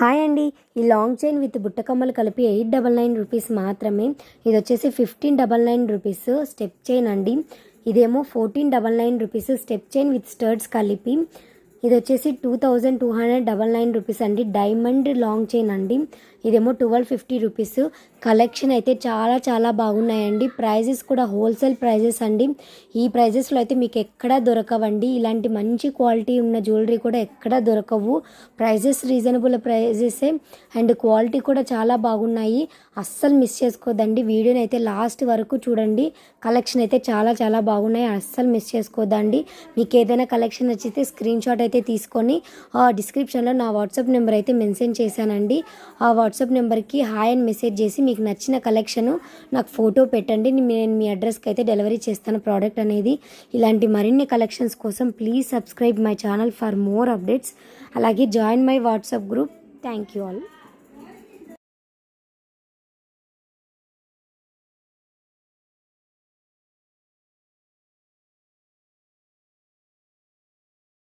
Hi అండి. ఈ long chain with బుట్టకమ్మలు కలిపి 899 రూపీస్ మాత్రమే. ఇది వచ్చేసి 1599 రూపీస్ స్టెప్ చైన్ అండి. ఇదేమో 1499 rupees step chain with studs కలిపి. ఇది వచ్చేసి 2299 రూపీస్ అండి. డైమండ్ లాంగ్ చైన్ అండి. ఇదేమో 1250 రూపీస్. కలెక్షన్ అయితే చాలా చాలా బాగున్నాయండి. ప్రైజెస్ కూడా హోల్సేల్ ప్రైజెస్ అండి. ఈ ప్రైజెస్లో అయితే మీకు ఎక్కడా దొరకవండి. ఇలాంటి మంచి క్వాలిటీ ఉన్న జ్యువెలరీ కూడా ఎక్కడా దొరకవు. ప్రైజెస్ రీజనబుల్ ప్రైజెసే అండ్ క్వాలిటీ కూడా చాలా బాగున్నాయి. అస్సలు మిస్ చేసుకోవద్దండి. వీడియోని అయితే లాస్ట్ వరకు చూడండి. కలెక్షన్ అయితే చాలా చాలా బాగున్నాయి. అస్సలు మిస్ చేసుకోవద్దండి. మీకు ఏదైనా కలెక్షన్ నచ్చితే స్క్రీన్ షాట్ అయితే తీసుకొని డిస్క్రిప్షన్లో నా వాట్సాప్ నెంబర్ అయితే మెన్షన్ చేశానండి. ఆ వాట్సాప్ నెంబర్కి హాయ్ అని మెసేజ్ చేసి మీకు నచ్చిన కలెక్షను నాకు ఫోటో పెట్టండి. నేను మీ అడ్రస్కి అయితే డెలివరీ చేస్తాను ప్రోడక్ట్ అనేది. ఇలాంటి మరిన్ని కలెక్షన్స్ కోసం please subscribe my channel for more updates. అలాగే join my WhatsApp group. Thank you all.